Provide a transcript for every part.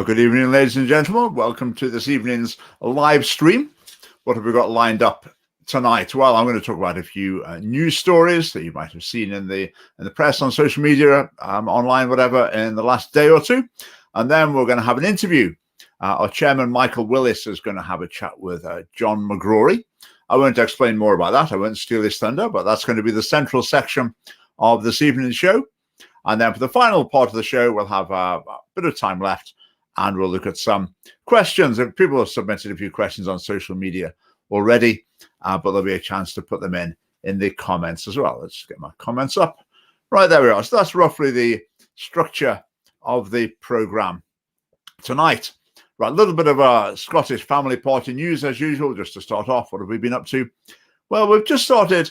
Good evening, ladies and gentlemen. Welcome to this evening's live stream. What have we got lined up tonight? Well, I'm going to talk about a few news stories that you might have seen in the press, on social media, online, whatever, in the last day or two. And then we're going to have an interview. Our chairman, Michael Willis, is going to have a chat with John McGrory. I won't explain more about that. I won't steal his thunder, but that's going to be the central section of this evening's show. And then for the final part of the show, we'll have a bit of time left, and we'll look at some questions. People have submitted a few questions on social media already, but there'll be a chance to put them in the comments as well. Let's get my comments up. Right, there we are. So that's roughly the structure of the programme tonight. Right, a little bit of a Scottish family party news as usual, just to start off. What have we been up to? Well, we've just started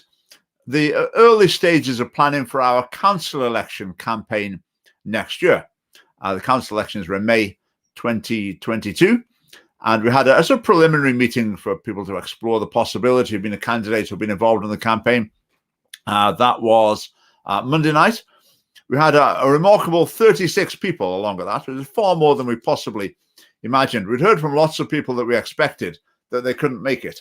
the early stages of planning for our council election campaign next year. The council elections were in May 2022, and we had as a preliminary meeting for people to explore the possibility of being a candidate or being involved in the campaign. That was Monday night. We had a remarkable 36 people along with that. It was far more than we possibly imagined. We'd heard from lots of people that we expected that they couldn't make it,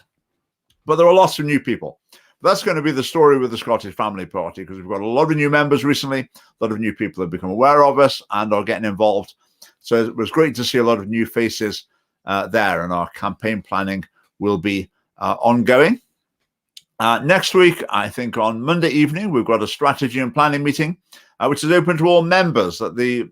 but there were lots of new people. That's going to be the story with the Scottish Family Party, because we've got a lot of new members recently. A lot of new people have become aware of us and are getting involved. So it was great to see a lot of new faces there, and our campaign planning will be ongoing. Next week, I think on Monday evening, we've got a strategy and planning meeting, which is open to all members. That the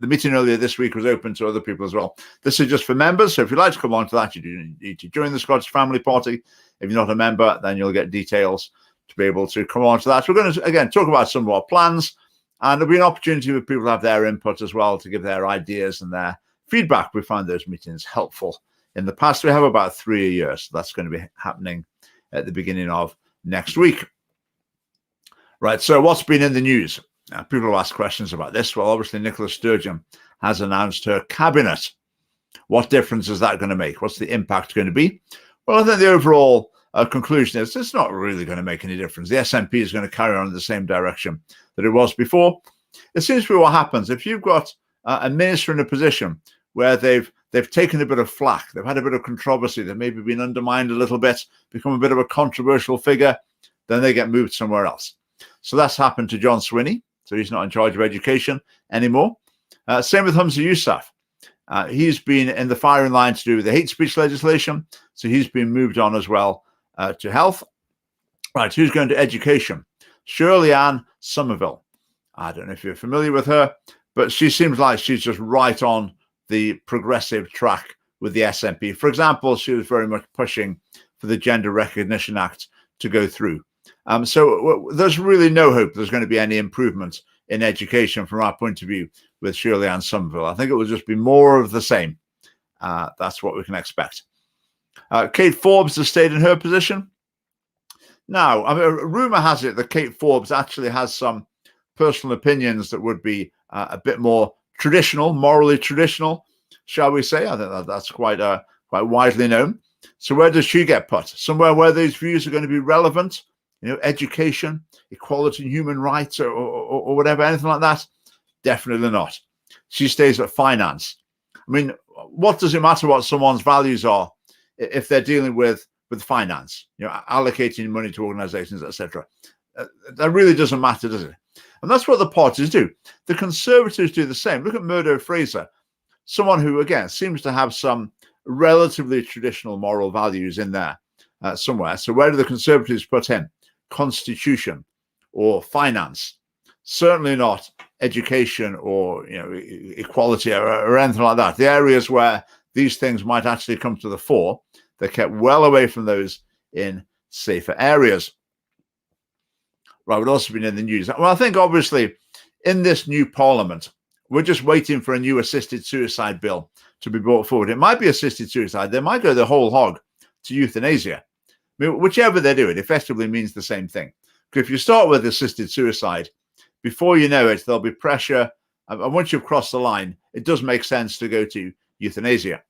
meeting earlier this week was open to other people as well. This is just for members. So if you'd like to come on to that, you do need to join the Scottish Family Party. If you're not a member, then you'll get details to be able to come on to that. We're going to, again, talk about some of our plans, and there'll be an opportunity for people to have their input as well, to give their ideas and their feedback. We find those meetings helpful. In the past, we have about 3 a year, so that's going to be happening at the beginning of next week. Right, so what's been in the news? People have asked questions about this. Well, obviously, Nicola Sturgeon has announced her cabinet. What difference is that going to make? What's the impact going to be? Well, I think the overall conclusion is it's not really going to make any difference. The SNP is going to carry on in the same direction that it was before. It seems to be what happens if you've got a minister in a position where they've taken a bit of flack, they've had a bit of controversy, they've maybe been undermined a little bit, become a bit of a controversial figure, then they get moved somewhere else. So that's happened to John Swinney. So he's not in charge of education anymore. Same with Humza Yousaf. He's been in the firing line to do with the hate speech legislation. So he's been moved on as well to health. Right, who's going to education? Shirley-Anne Somerville. I don't know if you're familiar with her, but she seems like she's just right on the progressive track with the SNP. For example, she was very much pushing for the Gender Recognition Act to go through. So there's really no hope there's going to be any improvement in education from our point of view with Shirley-Anne Somerville. I think it will just be more of the same. That's what we can expect. Kate Forbes has stayed in her position. Now, I mean, rumor has it that Kate Forbes actually has some personal opinions that would be a bit more traditional, morally traditional, shall we say. I think that's quite widely known. So where does she get put? Somewhere where those views are going to be relevant? You know, education, equality, human rights, or whatever, anything like that? Definitely not. She stays at finance. I mean, what does it matter what someone's values are if they're dealing with finance? You know, allocating money to organisations, etc. That really doesn't matter, does it? And that's what the parties do. The Conservatives do the same. Look at Murdo Fraser, someone who, again, seems to have some relatively traditional moral values in there somewhere. So where do the Conservatives put him? Constitution or finance? Certainly not education or, you know, equality or anything like that. The areas where these things might actually come to the fore, they're kept well away from those in safer areas. Right, we've also been in the news. Well, I think obviously in this new parliament, we're just waiting for a new assisted suicide bill to be brought forward. It might be assisted suicide. They might go the whole hog to euthanasia. I mean, whichever they do, it effectively means the same thing. Because if you start with assisted suicide, before you know it, there'll be pressure. And once you've crossed the line, it does make sense to go to euthanasia.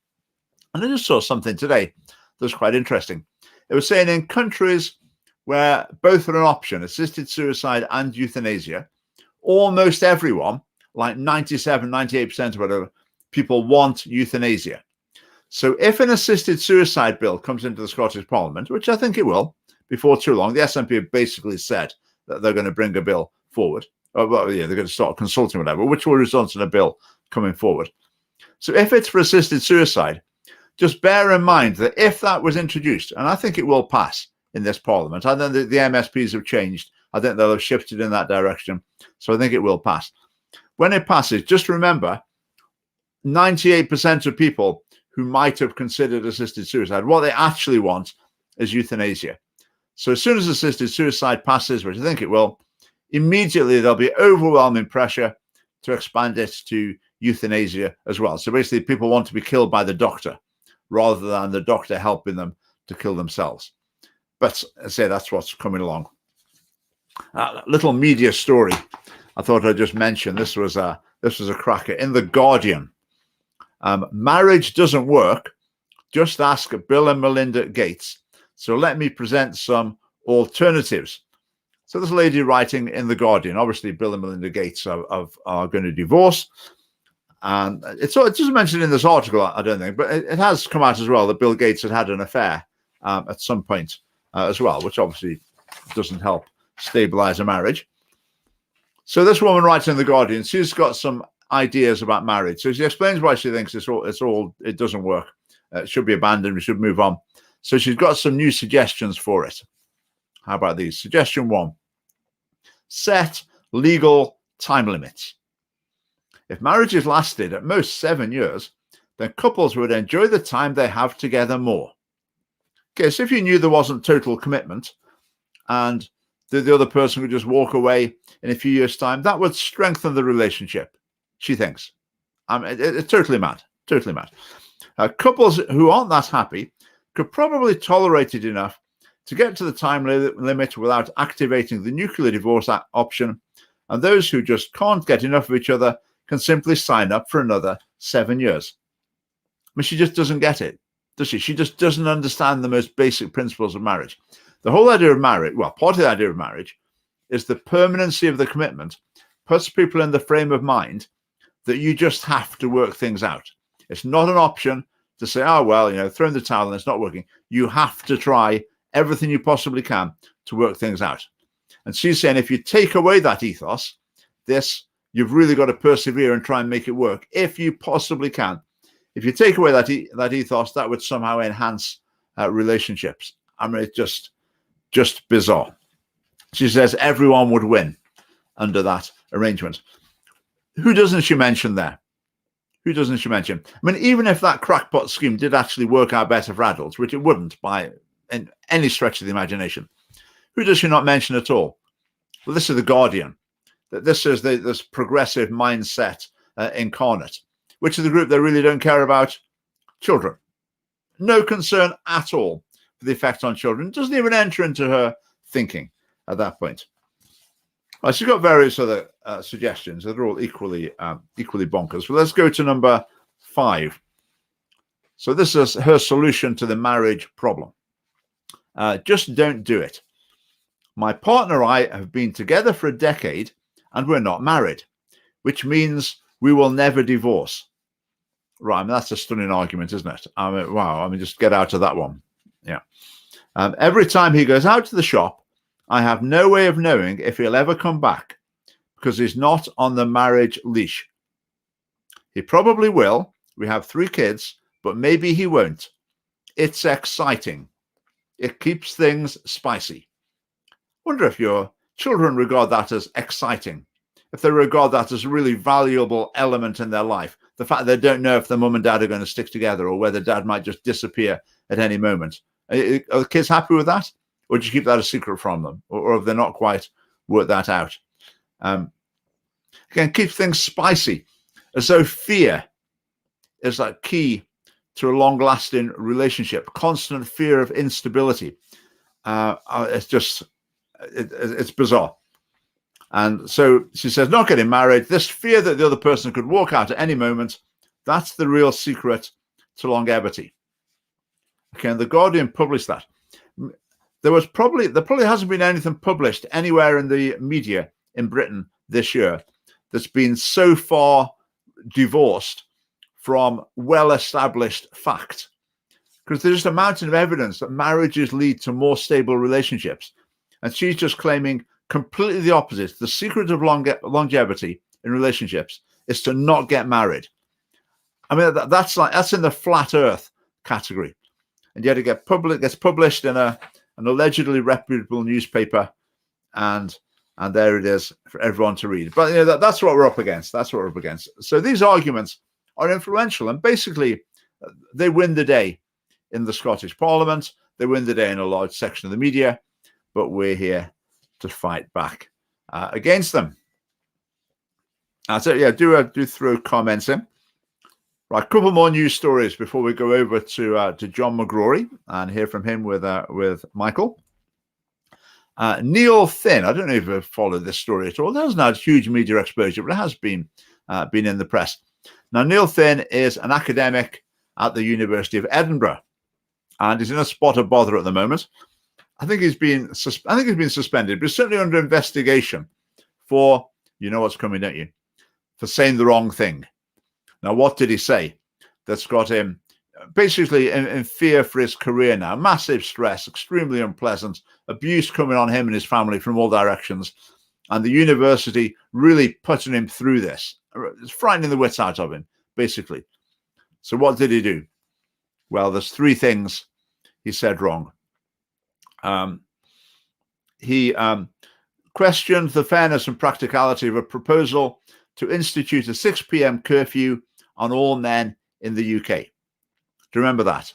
And I just saw something today that was quite interesting. It was saying in countries where both are an option, assisted suicide and euthanasia, almost everyone, like 97, 98% or whatever, people want euthanasia. So if an assisted suicide bill comes into the Scottish Parliament, which I think it will before too long, the SNP have basically said that they're going to bring a bill forward. Well, yeah, they're going to start consulting whatever, which will result in a bill coming forward. So if it's for assisted suicide, just bear in mind that if that was introduced, and I think it will pass in this Parliament, I think the MSPs have changed. I think they'll have shifted in that direction. So I think it will pass. When it passes, just remember, 98% of people who might have considered assisted suicide, what they actually want is euthanasia. So as soon as assisted suicide passes, which I think it will, immediately there'll be overwhelming pressure to expand it to euthanasia as well. So basically people want to be killed by the doctor rather than the doctor helping them to kill themselves. But I say that's what's coming along. Little media story I thought I'd just mention. This was a cracker in The Guardian. Marriage doesn't work. Just ask Bill and Melinda Gates. So let me present some alternatives. So this lady writing in The Guardian, obviously Bill and Melinda Gates are going to divorce. And it doesn't mention in this article, I don't think, but it has come out as well that Bill Gates had an affair at some point as well, which obviously doesn't help stabilize a marriage. So this woman writes in The Guardian, she's got some ideas about marriage. So she explains why she thinks it doesn't work. It should be abandoned. We should move on. So she's got some new suggestions for it. How about these? Suggestion 1, set legal time limits. If marriages lasted at most 7 years, then couples would enjoy the time they have together more. Okay, so if you knew there wasn't total commitment and the other person would just walk away in a few years' time, that would strengthen the relationship, she thinks. It's totally mad, totally mad. Couples who aren't that happy could probably tolerate it enough to get to the time limit without activating the nuclear divorce option, and those who just can't get enough of each other can simply sign up for another 7 years. I mean, she just doesn't get it, does she? She just doesn't understand the most basic principles of marriage. The whole idea of marriage, well, part of the idea of marriage is the permanency of the commitment puts people in the frame of mind that you just have to work things out. It's not an option to say, oh, well, throw in the towel and it's not working. You have to try everything you possibly can to work things out. And she's saying if you take away that ethos, you've really got to persevere and try and make it work if you possibly can. If you take away that ethos, that would somehow enhance relationships. I mean, it's just bizarre. She says everyone would win under that arrangement. Who doesn't she mention there? Who doesn't she mention? I mean, even if that crackpot scheme did actually work out better for adults, which it wouldn't by any stretch of the imagination, who does she not mention at all? Well, this is The Guardian. This is this progressive mindset incarnate, which is the group that really don't care about children. No concern at all for the effect on children. It doesn't even enter into her thinking at that point. Well, she's got various other suggestions that are all equally bonkers. Well, let's go to number 5. So this is her solution to the marriage problem. Just don't do it. My partner and I have been together for a decade and we're not married, which means we will never divorce. Right, I mean, that's a stunning argument, isn't it? I mean, wow, I mean, just get out of that one. Yeah. Every time he goes out to the shop, I have no way of knowing if he'll ever come back because he's not on the marriage leash. He probably will. We have 3 kids, but maybe he won't. It's exciting. It keeps things spicy. Wonder if your children regard that as exciting, if they regard that as a really valuable element in their life. The fact they don't know if the mum and dad are going to stick together or whether dad might just disappear at any moment. Are the kids happy with that? Or do you keep that a secret from them? Or have they not quite worked that out? Again, keep things spicy, as though fear is like key to a long-lasting relationship. Constant fear of instability. It's bizarre. And so she says, not getting married, this fear that the other person could walk out at any moment, that's the real secret to longevity. Okay, and The Guardian published that. There probably hasn't been anything published anywhere in the media in Britain this year that's been so far divorced from well-established fact, because there's just a mountain of evidence that marriages lead to more stable relationships. And she's just claiming completely the opposite. The secret of longevity in relationships is to not get married. I mean, that's in the flat earth category. And yet it gets published in an allegedly reputable newspaper, and there it is for everyone to read. But that's what we're up against. That's what we're up against. So these arguments are influential, and basically they win the day in the Scottish Parliament. They win the day in a large section of the media, but we're here to fight back against them. So yeah, do throw comments in. Right, a couple more news stories before we go over to John McGrory and hear from him with Michael. Neil Finn, I don't know if you've followed this story at all. It hasn't had huge media exposure, but it has been in the press. Now, Neil Finn is an academic at the University of Edinburgh, and he's in a spot of bother at the moment. I think he's been suspended, but certainly under investigation for, you know what's coming, don't you, for saying the wrong thing. Now, what did he say that's got him basically in fear for his career now? Massive stress, extremely unpleasant, abuse coming on him and his family from all directions, and the university really putting him through this. It's frightening the wits out of him, basically. So what did he do? Well, there's three things he said wrong. He questioned the fairness and practicality of a proposal to institute a 6 p.m. curfew on all men in the UK. Do you remember that?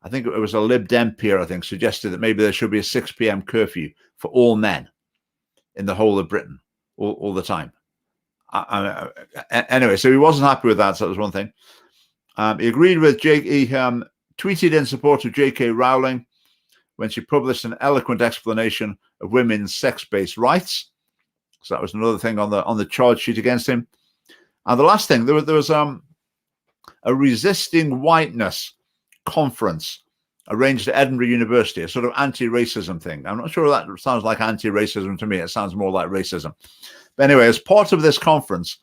I think it was a Lib Dem peer, I think, suggested that maybe there should be a 6 p.m. curfew for all men in the whole of Britain all the time. Anyway, so he wasn't happy with that, so that was one thing. He agreed with Jake. He tweeted in support of J.K. Rowling when she published an eloquent explanation of women's sex-based rights. So that was another thing on the charge sheet against him. And the last thing, there was a resisting whiteness conference arranged at Edinburgh University, a sort of anti-racism thing. I'm not sure that sounds like anti-racism to me. It sounds more like racism. But anyway, as part of this conference,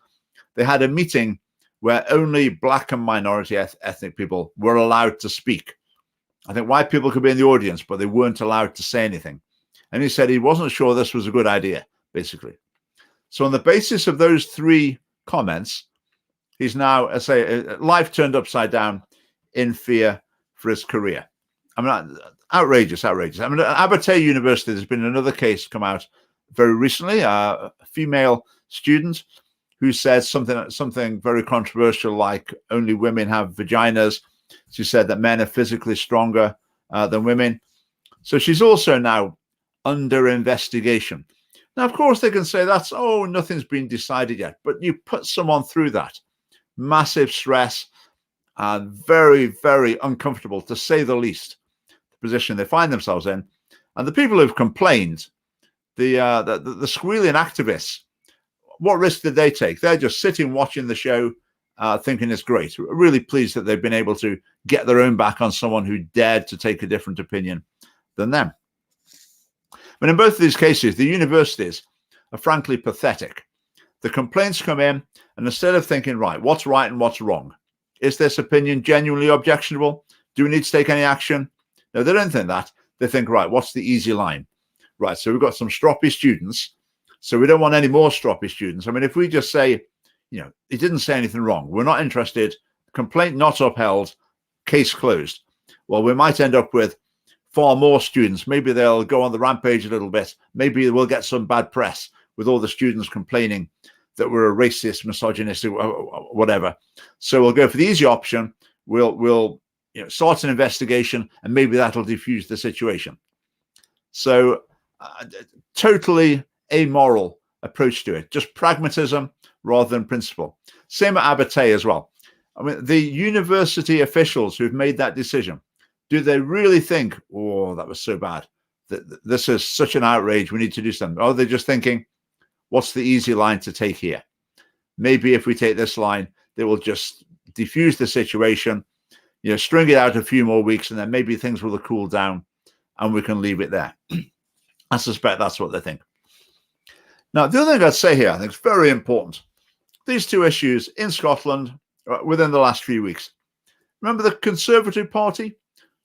they had a meeting where only black and minority ethnic people were allowed to speak. I think white people could be in the audience, but they weren't allowed to say anything. And he said he wasn't sure this was a good idea, basically. So on the basis of those three comments, he's now, I say, life turned upside down in fear for his career. I mean, outrageous. I mean, at Abertay University, there's been another case come out very recently, a female student who said something very controversial, like only women have vaginas. She said that men are physically stronger than women. So she's also now under investigation. Now, of course, they can say nothing's been decided yet, but you put someone through that. Massive stress, and very, very uncomfortable, to say the least, the position they find themselves in. And the people who've complained, the squealing activists, what risk did they take? They're just sitting watching the show, thinking it's great. Really pleased that they've been able to get their own back on someone who dared to take a different opinion than them. But in both of these cases, the universities are frankly pathetic. The complaints come in, and instead of thinking, right, what's right and what's wrong? Is this opinion genuinely objectionable? Do we need to take any action? No, they don't think that. They think, right, what's the easy line? Right, so we've got some stroppy students, so we don't want any more stroppy students. I mean, if we just say, he didn't say anything wrong, we're not interested, complaint not upheld, case closed. Well, we might end up with far more students. Maybe they'll go on the rampage a little bit. Maybe we'll get some bad press with all the students complaining that we're a racist, misogynistic, whatever. So we'll go for the easy option. We'll start an investigation, and maybe that'll diffuse the situation. So totally amoral approach to it, just pragmatism rather than principle. Same at Abertay as well. I mean, the university officials who've made that decision, do they really think, oh, that was so bad, that this is such an outrage, we need to do something? Or are they just thinking, what's the easy line to take here? Maybe if we take this line, they will just diffuse the situation, string it out a few more weeks, and then maybe things will cool down and we can leave it there. I suspect that's what they think. Now, the other thing I'd say here, I think is very important. These two issues in Scotland within the last few weeks. Remember the Conservative Party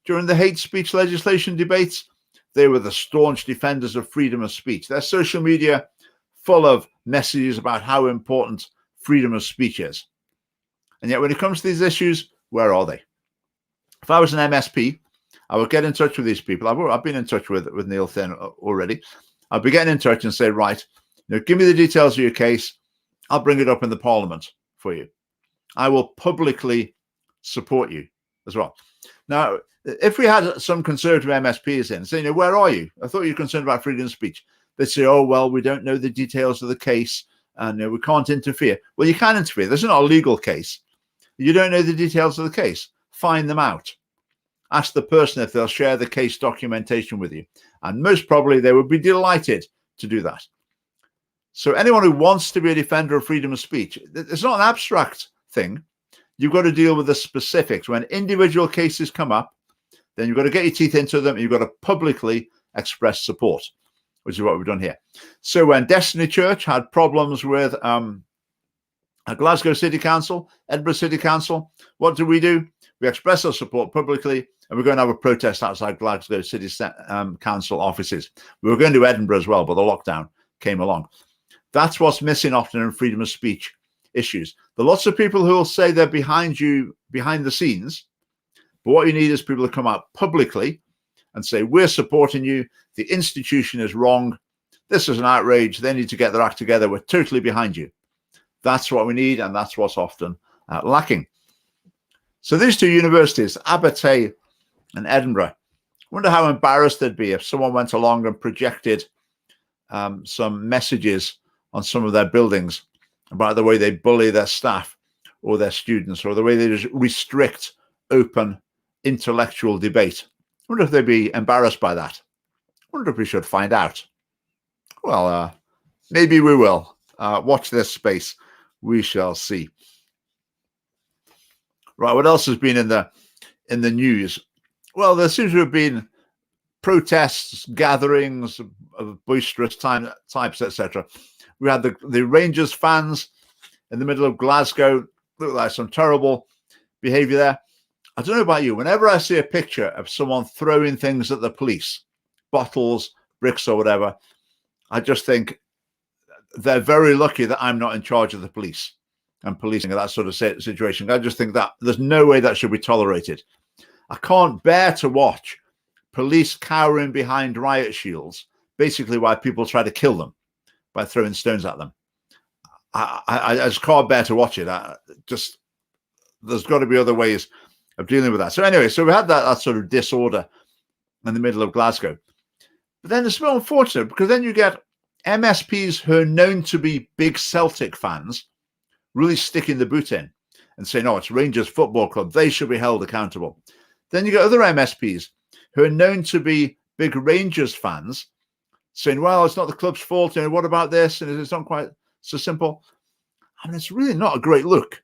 during the hate speech legislation debates? They were the staunch defenders of freedom of speech. Their social media full of messages about how important freedom of speech is. And yet when it comes to these issues, where are they? If I was an MSP, I would get in touch with these people. I've been in touch with Neil Thin already. I'd be getting in touch and say, right, give me the details of your case. I'll bring it up in the Parliament for you. I will publicly support you as well. Now, if we had some Conservative MSPs in saying, where are you? I thought you were concerned about freedom of speech. They'd say, oh, well, we don't know the details of the case and we can't interfere. Well, you can interfere. This is not a legal case. You don't know the details of the case. Find them out. Ask the person if they'll share the case documentation with you. And most probably they would be delighted to do that. So anyone who wants to be a defender of freedom of speech, it's not an abstract thing. You've got to deal with the specifics. When individual cases come up, then you've got to get your teeth into them. You've got to publicly express support, which is what we've done here. So when Destiny Church had problems with Glasgow City Council, Edinburgh City Council, what do? We express our support publicly, and we're going to have a protest outside Glasgow City Council offices. We were going to Edinburgh as well, but the lockdown came along. That's what's missing often in freedom of speech issues. There are lots of people who will say they're behind you, behind the scenes, but what you need is people to come out publicly and say, we're supporting you. The institution is wrong. This is an outrage. They need to get their act together. We're totally behind you. That's what we need, and that's what's often lacking. So these two universities, Abertay and Edinburgh, I wonder how embarrassed they'd be if someone went along and projected some messages on some of their buildings about the way they bully their staff or their students, or the way they just restrict open intellectual debate. I wonder if they'd be embarrassed by that. I wonder if we should find out. Well, maybe we will. Watch this space. We shall see. Right, what else has been in the news? Well, there seems to have been protests, gatherings of boisterous types, etc. We had the Rangers fans in the middle of Glasgow. Looked like some terrible behaviour there. I don't know about you. Whenever I see a picture of someone throwing things at the police, bottles, bricks or whatever, I just think they're very lucky that I'm not in charge of the police and policing that sort of situation. I just think that there's no way that should be tolerated. I can't bear to watch police cowering behind riot shields, basically while people try to kill them by throwing stones at them. I just can't bear to watch it. There's got to be other ways of dealing with that. So anyway, so we had that sort of disorder in the middle of Glasgow. But then it's so unfortunate because then you get MSPs who are known to be big Celtic fans really sticking the boot in and saying, no, it's Rangers Football Club. They should be held accountable. Then you get other MSPs who are known to be big Rangers fans saying, well, it's not the club's fault. And what about this? And it's not quite so simple. I mean, it's really not a great look.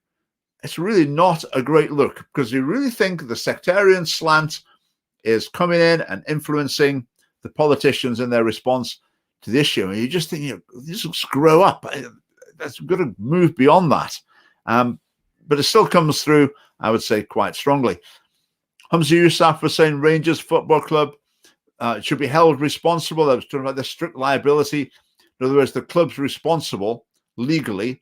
It's really not a great look because you really think the sectarian slant is coming in and influencing the politicians in their response to the issue. And you just think, just grow up. That's got to move beyond that. But it still comes through, I would say, quite strongly. Humza Yousaf was saying Rangers Football Club should be held responsible. I was talking about the strict liability. In other words, the club's responsible legally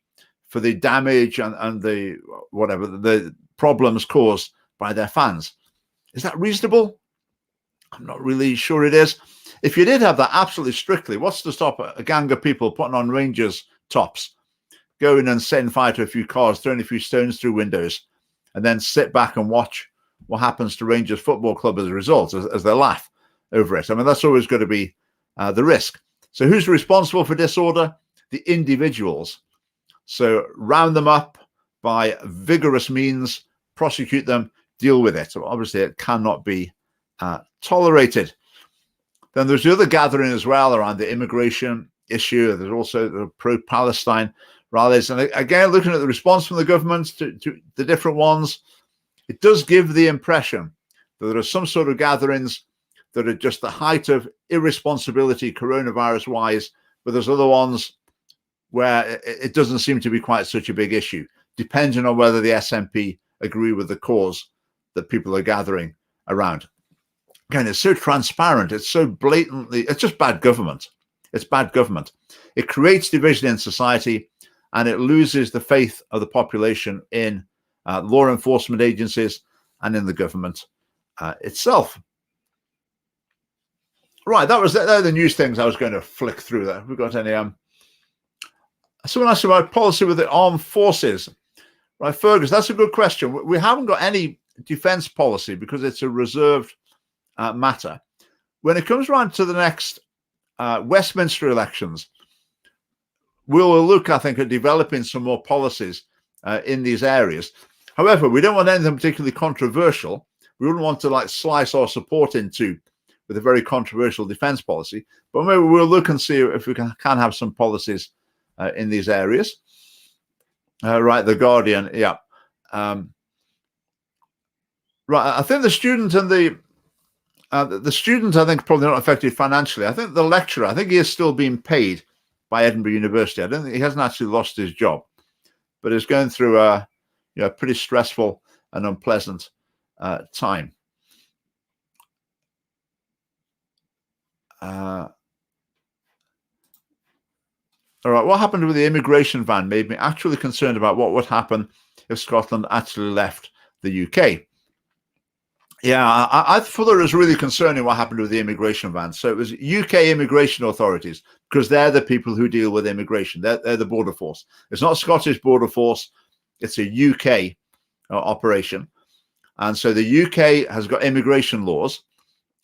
for the damage and the whatever the problems caused by their fans. Is that reasonable? I'm not really sure it is. If you did have that absolutely strictly, what's to stop a gang of people putting on Rangers tops, going and setting fire to a few cars, throwing a few stones through windows, and then sit back and watch what happens to Rangers Football Club as a result, as they laugh over it? I mean, that's always going to be the risk. So who's responsible for disorder? The individuals. So round them up by vigorous means, prosecute them, deal with it. So obviously it cannot be tolerated. Then there's the other gathering as well around the immigration issue. There's also the pro-Palestine rallies. And again, looking at the response from the government to the different ones, it does give the impression that there are some sort of gatherings that are just the height of irresponsibility coronavirus-wise, but there's other ones where it doesn't seem to be quite such a big issue. depending on whether the SNP agree with the cause that people are gathering around. Again, it's so transparent. It's so blatantly, it's just bad government. It's bad government. It creates division in society, and it loses the faith of the population in law enforcement agencies and in the government itself. Right, they're the news things I was going to flick through there. Have we got any? Someone asked about policy with the armed forces. Right, Fergus, that's a good question. We haven't got any defense policy because it's a reserved matter. When it comes around to the next Westminster elections, we'll look, I think, at developing some more policies in these areas. However, we don't want anything particularly controversial. We wouldn't want to slice our support into with a very controversial defense policy, but maybe we'll look and see if we can have some policies in these areas. Right, The Guardian, yeah. Right, I think the student and the student, I think, probably not affected financially. I think the lecturer, I think he is still being paid by Edinburgh University. I don't think he hasn't actually lost his job, but is going through a pretty stressful and unpleasant time. All right, what happened with the immigration van made me actually concerned about what would happen if Scotland actually left the UK. Yeah, I thought it was really concerning what happened with the immigration van. So it was UK immigration authorities, because they're the people who deal with immigration. They're the border force. It's not Scottish border force. It's a UK operation. And so the UK has got immigration laws,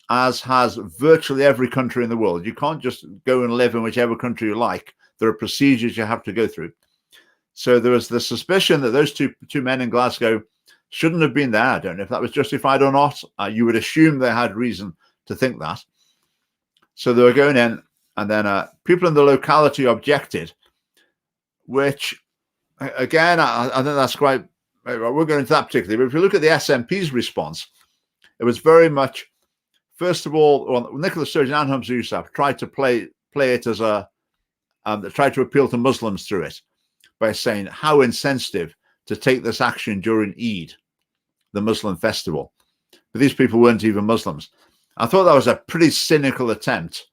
as has virtually every country in the world. You can't just go and live in whichever country you like. There are procedures you have to go through. So there was the suspicion that those two men in Glasgow shouldn't have been there. I don't know if that was justified or not. You would assume they had reason to think that. So they were going in, and then people in the locality objected, which, again, I think that's quite, we'll go into that particularly. But if you look at the SNP's response, it was very much, first of all, well, Nicola Sturgeon and Humza Yousaf tried to play it as tried to appeal to Muslims through it by saying how insensitive to take this action during Eid, the Muslim festival. But these people weren't even Muslims. I thought that was a pretty cynical attempt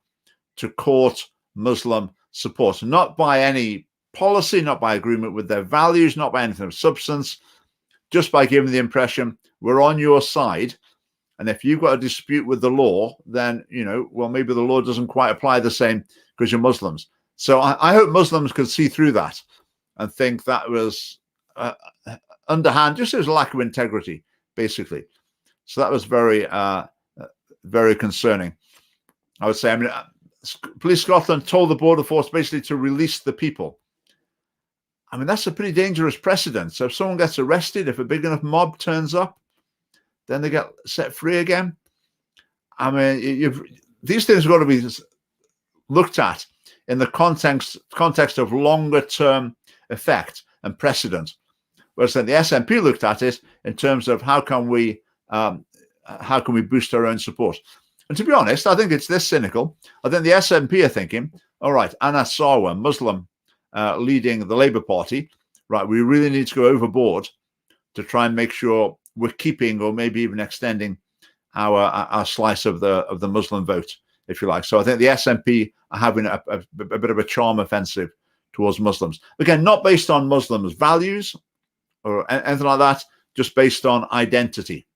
to court Muslim support, not by any policy, not by agreement with their values, not by anything of substance, just by giving the impression we're on your side. And if you've got a dispute with the law, then, well, maybe the law doesn't quite apply the same because you're Muslims. So I hope Muslims could see through that and think that was underhand, just as a lack of integrity, basically. So that was very, very concerning, I would say. I mean, Police Scotland told the border force basically to release the people. I mean, that's a pretty dangerous precedent. So if someone gets arrested, if a big enough mob turns up, then they get set free again. I mean, these things have got to be looked at in the context of longer term effect and precedent. Whereas then the SNP looked at it in terms of how can we boost our own support. And to be honest, I think it's this cynical. I think the SNP are thinking, all right, Anas Sarwar, Muslim, leading the Labour Party, right, we really need to go overboard to try and make sure we're keeping or maybe even extending our slice of the Muslim vote, if you like. So I think the SNP are having a bit of a charm offensive towards Muslims. Again, not based on Muslims' values or anything like that, just based on identity.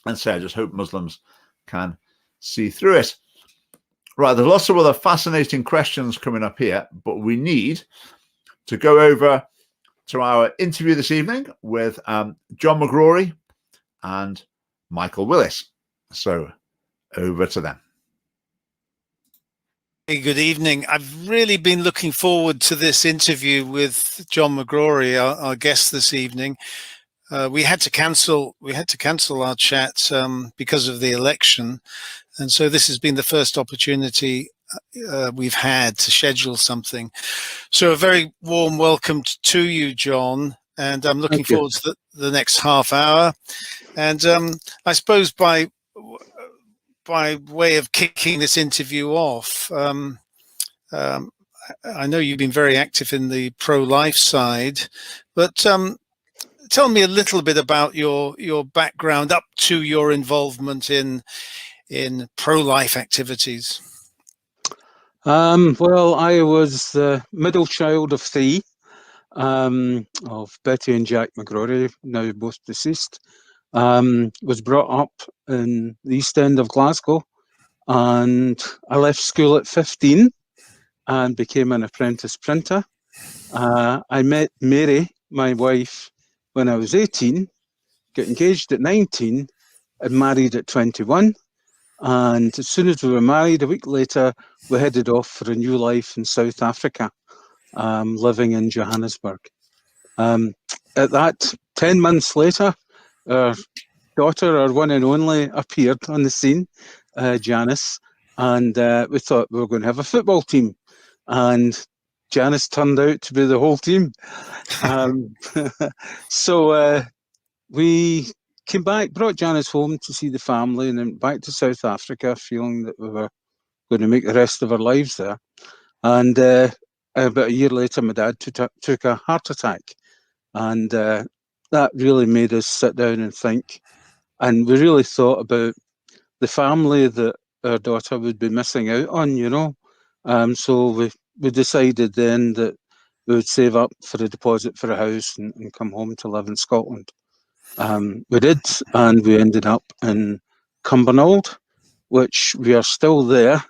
And so I just hope Muslims can see through it. Right, there's lots of other fascinating questions coming up here, but we need to go over to our interview this evening with John McGrory and Michael Willis. So over to them. Hey, good evening. I've really been looking forward to this interview with John McGrory, our guest this evening. We had to cancel our chat because of the election, and so this has been the first opportunity we've had to schedule something. So a very warm welcome to you, John, and I'm looking forward to the next half hour. And I suppose by way of kicking this interview off, I know you've been very active in the pro-life side, but tell me a little bit about your background up to your involvement in pro-life activities. Well, I was the middle child of three, of Betty and Jack McGrory, now both deceased. Was brought up in the East End of Glasgow, and I left school at 15 and became an apprentice printer. I met Mary, my wife, when I was 18, got engaged at 19, and married at 21. And as soon as we were married, a week later, we headed off for a new life in South Africa, living in Johannesburg. At that, 10 months later, our daughter, our one and only, appeared on the scene, Janice, and we thought we were going to have a football team. And Janice turned out to be the whole team. So we came back, brought Janice home to see the family, and then back to South Africa, feeling that we were going to make the rest of our lives there. And about a year later, my dad took a heart attack. And that really made us sit down and think. And we really thought about the family that our daughter would be missing out on, you know. So we decided then that we would save up for a deposit for a house and come home to live in Scotland. We did, and we ended up in Cumbernauld, which we are still there,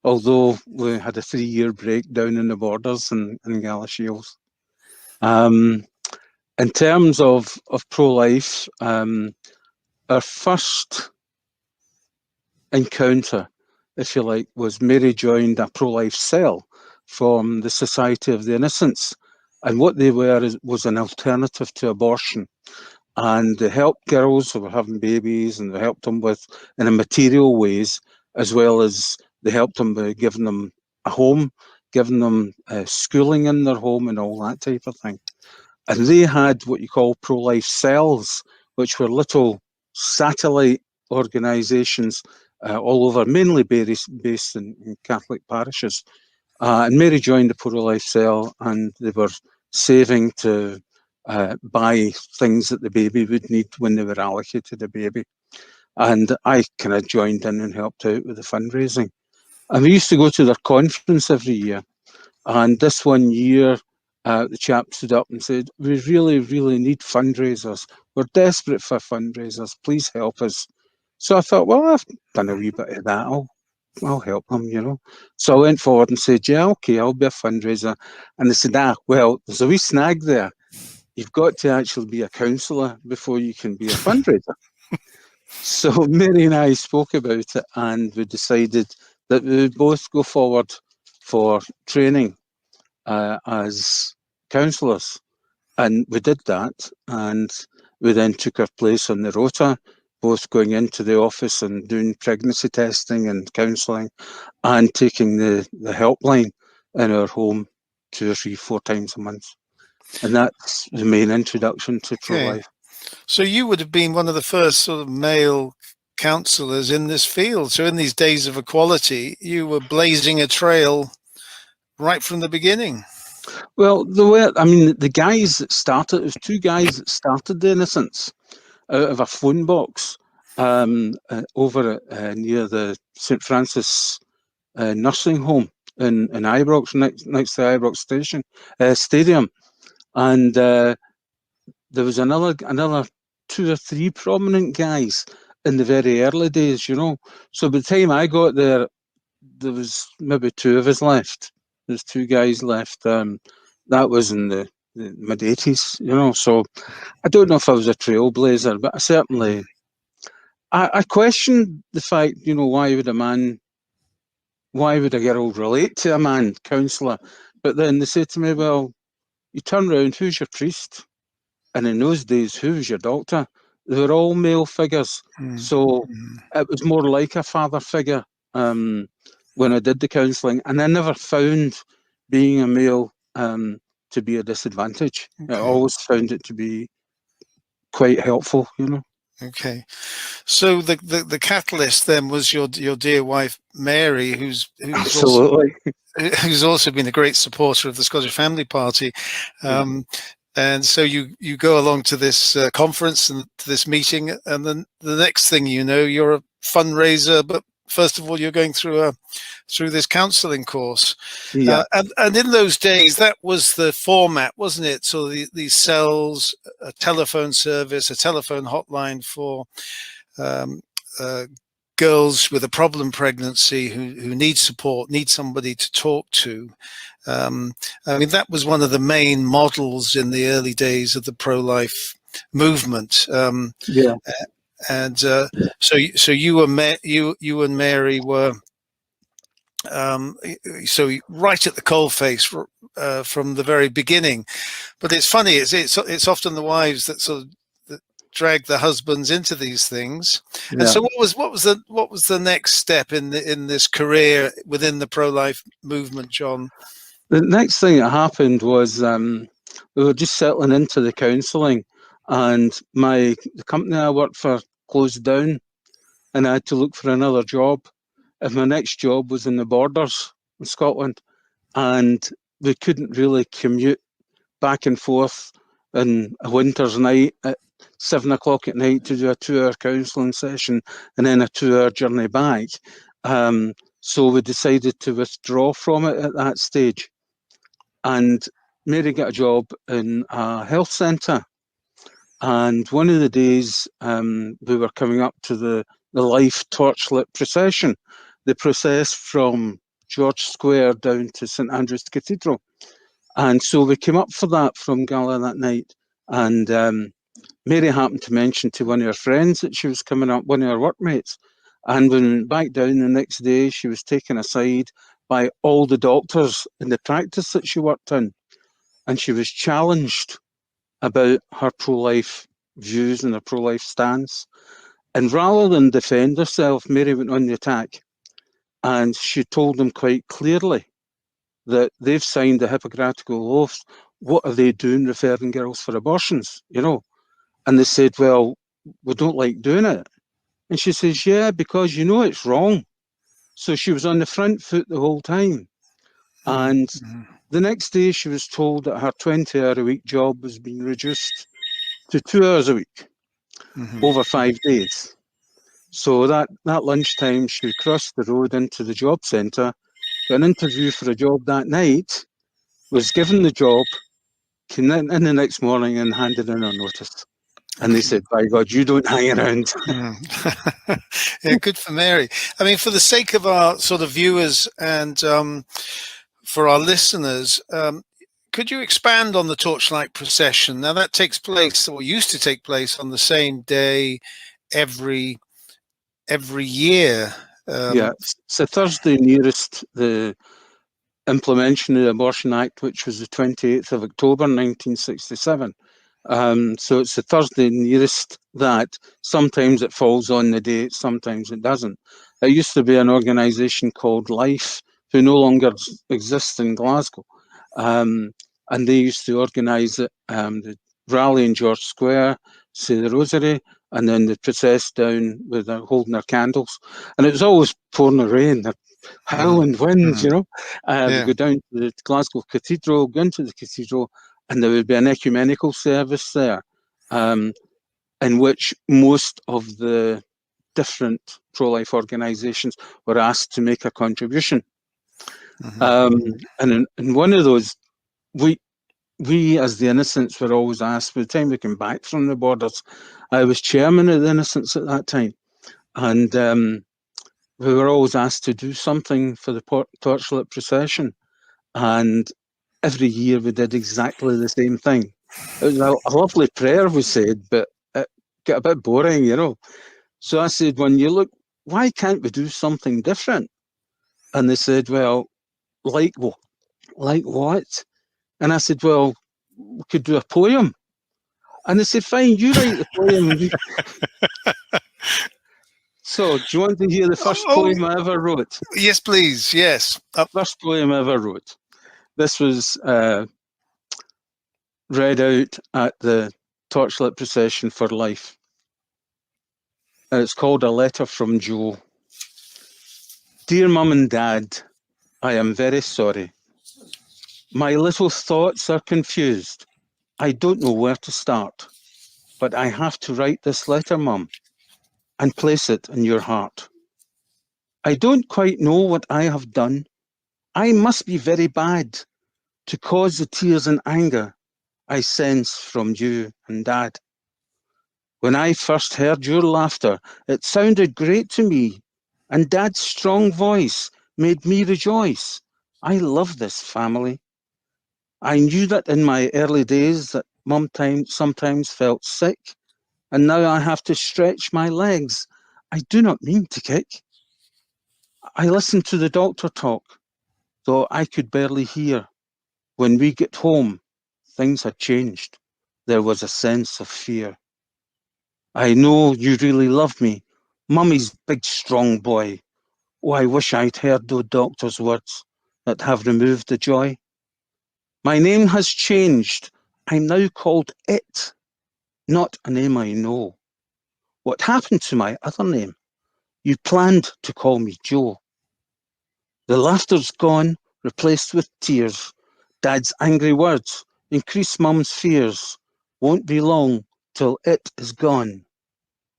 although we had a 3-year break down in the borders in Galashiels. In terms of pro-life, our first encounter, if you like, was Mary joined a pro-life cell from the Society of the Innocents. And what they were was an alternative to abortion. And they helped girls who were having babies, and they helped them with in a material ways, as well as they helped them by giving them a home, giving them schooling in their home and all that type of thing. And they had what you call pro-life cells, which were little satellite organisations all over, mainly based in Catholic parishes. And Mary joined the pro-life cell, and they were saving to buy things that the baby would need when they were allocated a baby. And I kind of joined in and helped out with the fundraising. And we used to go to their conference every year. And this one year, the chap stood up and said, "We really, really need fundraisers. We're desperate for fundraisers. Please help us." So I thought, well, I've done a wee bit of that. I'll help them, you know. So I went forward and said, "Yeah, okay, I'll be a fundraiser." And they said, well, there's a wee snag there. You've got to actually be a counsellor before you can be a fundraiser. So Mary and I spoke about it, and we decided that we would both go forward for training as counsellors. And we did that, and we then took our place on the rota, both going into the office and doing pregnancy testing and counselling, and taking the helpline in our home 2 or 3, 4 times a month. And that's the main introduction to pro-life. So you would have been one of the first sort of male counsellors in this field. So in these days of equality, you were blazing a trail right from the beginning. Well, the guys that started, it was 2 guys that started the Innocents out of a phone box over near the St. Francis nursing home in Ibrox, next to Ibrox Stadium. And there was another 2 or 3 prominent guys in the very early days, you know. So by the time I got there was maybe 2 of us left. There's 2 guys left. That was in the mid-80s, you know. So I don't know if I was a trailblazer, but I certainly I questioned the fact, you know, why would a girl relate to a man counsellor? But then they said to me, well, you turn around, who's your priest? And in those days, who was your doctor? They were all male figures. So it was more like a father figure when I did the counselling. And I never found being a male to be a disadvantage. Okay. I always found it to be quite helpful, you know. Okay. So the catalyst then was your dear wife, Mary, who's Absolutely. who's also been a great supporter of the Scottish Family Party. And so you go along to this conference and to this meeting, and then the next thing you know, you're a fundraiser. But first of all, you're going through this counselling course. Yeah. And in those days, that was the format, wasn't it? So these cells, a telephone service, a telephone hotline for girls with a problem pregnancy who need support, need somebody to talk to. I mean, that was one of the main models in the early days of the pro-life movement. Yeah. And so you and Mary were so right at the coalface from the very beginning. But it's funny; it's often the wives that sort of drag the husbands into these things. Yeah. And so what was the next step in this career within the pro-life movement, John? The next thing that happened was we were just settling into the counselling, and the company I worked for closed down, and I had to look for another job. And my next job was in the borders in Scotland, and we couldn't really commute back and forth on a winter's night at 7 o'clock at night to do a 2-hour counselling session and then a 2-hour journey back. So we decided to withdraw from it at that stage. And Mary got a job in a health centre. And one of the days we were coming up to the Life torchlit procession, the process from George Square down to St Andrew's Cathedral. And so we came up for that from Gala that night. And Mary happened to mention to one of her friends that she was coming up, one of her workmates. And when we went back down the next day, she was taken aside by all the doctors in the practice that she worked in. And she was challenged about her pro-life views and her pro-life stance. And rather than defend herself, Mary went on the attack. And she told them quite clearly that they've signed the Hippocratical Oath. What are they doing referring girls for abortions, you know? And they said, well, we don't like doing it. And she says, yeah, because you know it's wrong. So she was on the front foot the whole time. And the next day she was told that her 20-hour-a-week job was being reduced to 2 hours a week over 5 days. So that lunchtime, she crossed the road into the job centre, got an interview for a job that night, was given the job, came in the next morning and handed in her notice. And they said, by God, you don't hang around. Yeah, good for Mary. I mean, for the sake of our sort of viewers and for our listeners, could you expand on the torchlight procession? Now that takes place, or used to take place, on the same day every year. Yeah, it's a Thursday nearest the implementation of the Abortion Act, which was the 28th of October 1967. So it's the Thursday nearest that. Sometimes it falls on the date, sometimes it doesn't. There used to be an organisation called Life, who no longer exists in Glasgow. And they used to organise it, the rally in George Square, say the Rosary, and then the process down with holding their candles. And it was always pouring the rain, the howling winds, you know. We go down to the Glasgow Cathedral, go into the cathedral, and there would be an ecumenical service there, in which most of the different pro-life organisations were asked to make a contribution. And in one of those, we as the Innocents were always asked, by the time we came back from the borders, I was chairman of the Innocents at that time, and we were always asked to do something for the torchlit procession. And every year we did exactly the same thing. It was a lovely prayer, we said, but it got a bit boring, you know. So I said, when you look, why can't we do something different? And they said, well, like what? And I said, well, we could do a poem. And they said, fine, you write the poem. So do you want to hear the first poem I ever wrote? Yes, please. Yes. First poem I ever wrote. This was read out at the torchlit procession for Life. And it's called A Letter from Joe. Dear Mum and Dad, I am very sorry. My little thoughts are confused I don't know where to start, but I have to write this letter, Mum, and place it in your heart. I don't quite know what I have done. I must be very bad to cause the tears and anger I sense from you and Dad. When I first heard your laughter, it sounded great to me, and Dad's strong voice made me rejoice. I love this family. I knew that in my early days that Mum sometimes felt sick, and now I have to stretch my legs. I do not mean to kick. I listened to the doctor talk, though I could barely hear. When we get home, things had changed. There was a sense of fear. I know you really love me, Mummy's big strong boy. Oh, I wish I'd heard those doctor's words that have removed the joy. My name has changed. I'm now called It, not a name I know. What happened to my other name? You planned to call me Joe. The laughter's gone, replaced with tears. Dad's angry words increase Mum's fears. Won't be long till it is gone.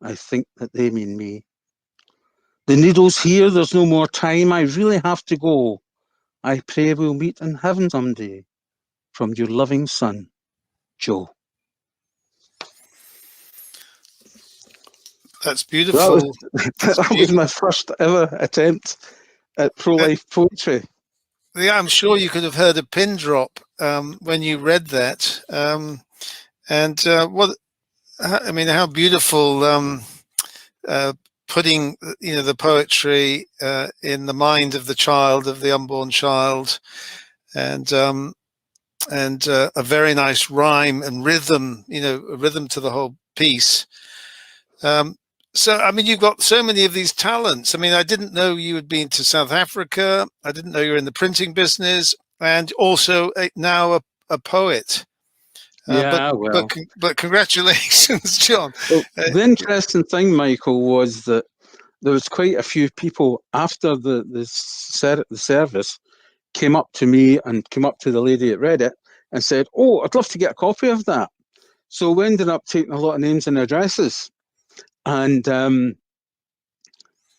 I think that they mean me. The needle's here, there's no more time. I really have to go. I pray we'll meet in heaven someday. From your loving son, Joe. That's beautiful. That was my first ever attempt at pro-life poetry. Yeah, I'm sure you could have heard a pin drop when you read that. How beautiful putting the poetry in the mind of the child, of the unborn child, and a very nice rhyme and rhythm, a rhythm to the whole piece. So, you've got so many of these talents. I didn't know you had been to South Africa. I didn't know you were in the printing business, and also now a poet. But congratulations, John. Well, the interesting thing, Michael, was that there was quite a few people after the service came up to me and came up to the lady that read it and said, "Oh, I'd love to get a copy of that." So we ended up taking a lot of names and addresses. And the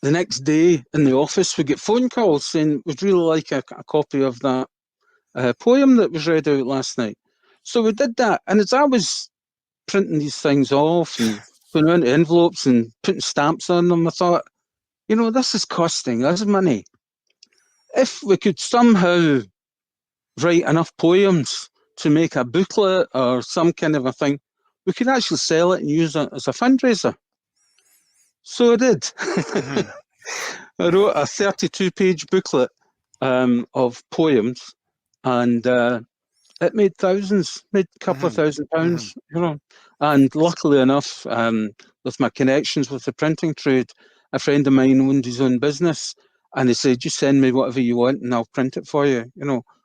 next day in the office, we get phone calls saying we'd really like a copy of that poem that was read out last night. So we did that. And as I was printing these things off and putting them into envelopes and putting stamps on them, I thought, this is costing us money. If we could somehow write enough poems to make a booklet or some kind of a thing, we could actually sell it and use it as a fundraiser. So I did. Mm-hmm. I wrote a 32-page booklet of poems, and it made thousands, made a couple of £1,000, And luckily enough, with my connections with the printing trade, a friend of mine owned his own business, and he said, "Just send me whatever you want, and I'll print it for you."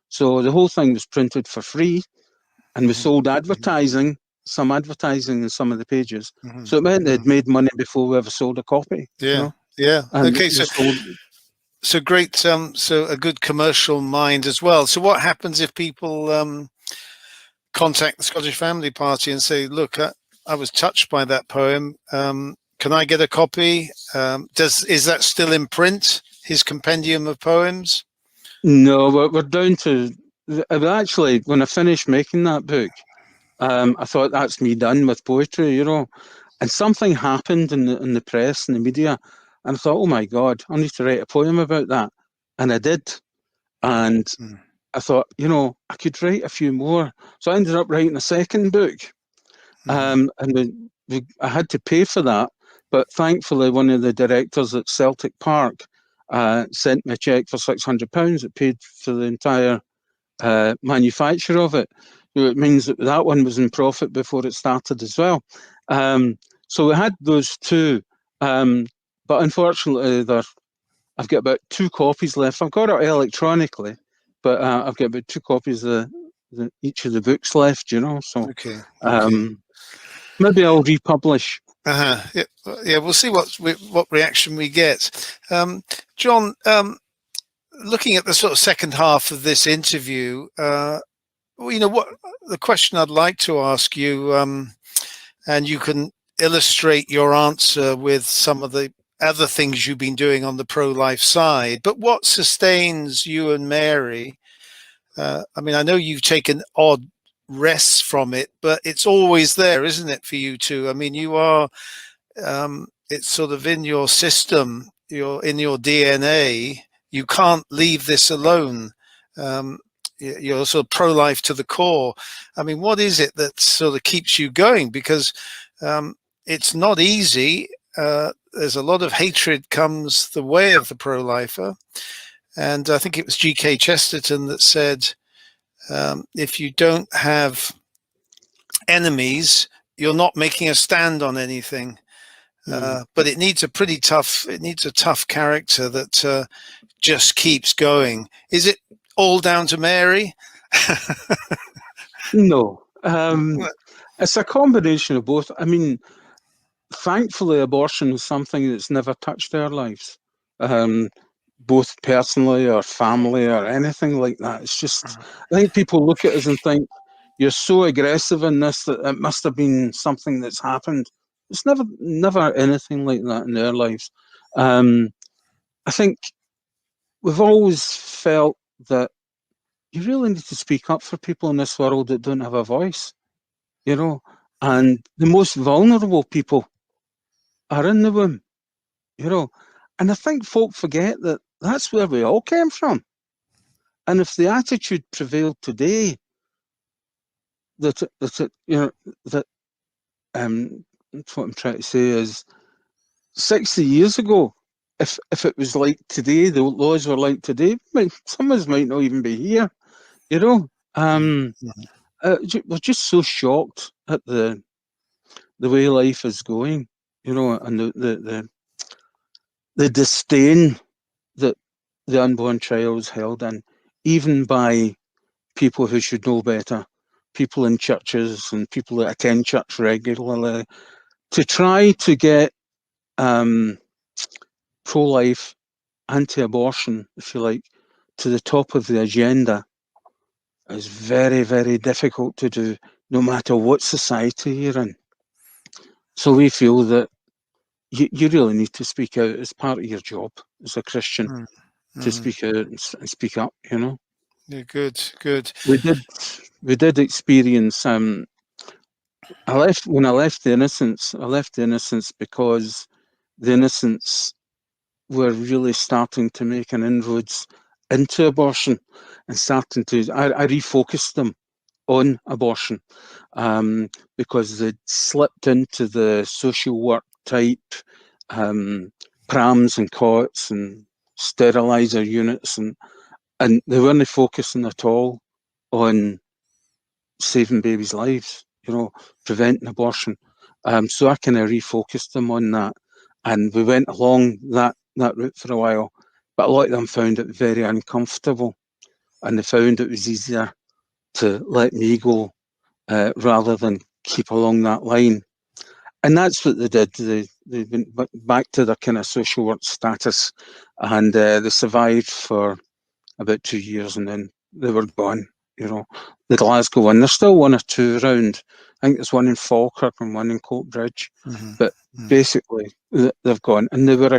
So the whole thing was printed for free, and we sold advertising. Some advertising in some of the pages. So it meant they'd made money before we ever sold a copy. Yeah. And Okay, so great. So a good commercial mind as well. So what happens if people contact the Scottish Family Party and say, "Look, I was touched by that poem. Can I get a copy?" Is that still in print? His compendium of poems? No, we're down to actually. When I finished making that book, I thought that's me done with poetry, And something happened in the press and the media, and I thought, oh my God, I need to write a poem about that, and I did. And I thought, I could write a few more, so I ended up writing a second book, and I had to pay for that, but thankfully, one of the directors at Celtic Park sent me a cheque for £600. It paid for the entire manufacture of it. It means that one was in profit before it started as well. So we had those two, but unfortunately, I've got about 2 copies left. I've got it electronically, but I've got about 2 copies of each of the books left. So okay. Maybe I'll republish. Yeah, we'll see what reaction we get. John, looking at the sort of second half of this interview, well, you know what, the question I'd like to ask you, and you can illustrate your answer with some of the other things you've been doing on the pro-life side. But what sustains you and Mary? I mean, I know you've taken odd rests from it, but it's always there, isn't it, for you two? I mean, you are. It's sort of in your system. You're in your DNA. You can't leave this alone. You're sort of pro-life to the core. I mean, what is it that sort of keeps you going? Because it's not easy. There's a lot of hatred comes the way of the pro-lifer. And I think it was G.K. Chesterton that said, if you don't have enemies, you're not making a stand on anything. But it needs a tough character that just keeps going. Is it all down to Mary? No. It's a combination of both. I mean, thankfully, abortion is something that's never touched our lives, both personally or family or anything like that. It's just, I think people look at us and think, you're so aggressive in this that it must have been something that's happened. It's never anything like that in our lives. I think we've always felt that you really need to speak up for people in this world that don't have a voice, you know, and the most vulnerable people are in the womb, you know. And I think folk forget that that's where we all came from. And if the attitude prevailed today, that's what I'm trying to say is 60 years ago, if it was like today, the laws were like today, some of us might not even be here, you know. We're just so shocked at the way life is going, you know, and the disdain that the unborn child is held in, even by people who should know better, people in churches and people that attend church regularly, to try to get pro-life, anti-abortion, if you like, to the top of the agenda is very, very difficult to do, no matter what society you're in. So we feel that you really need to speak out as part of your job as a Christian, to speak out and speak up, you know. Yeah, good. We did experience. When I left the Innocents because the Innocents were really starting to make an inroads into abortion and starting to. I refocused them on abortion because they'd slipped into the social work type prams and cots and sterilizer units, and they weren't focusing at all on saving babies' lives, you know, preventing abortion. So I kind of refocused them on that, and we went along that route for a while. But a lot of them found it very uncomfortable, and they found it was easier to let me go rather than keep along that line. And that's what they did. They went back to their kind of social work status, and they survived for about 2 years, and then they were gone. You know, the Glasgow one. There's still one or two around. I think there's one in Falkirk and one in Coatbridge. But basically, they've gone, and they were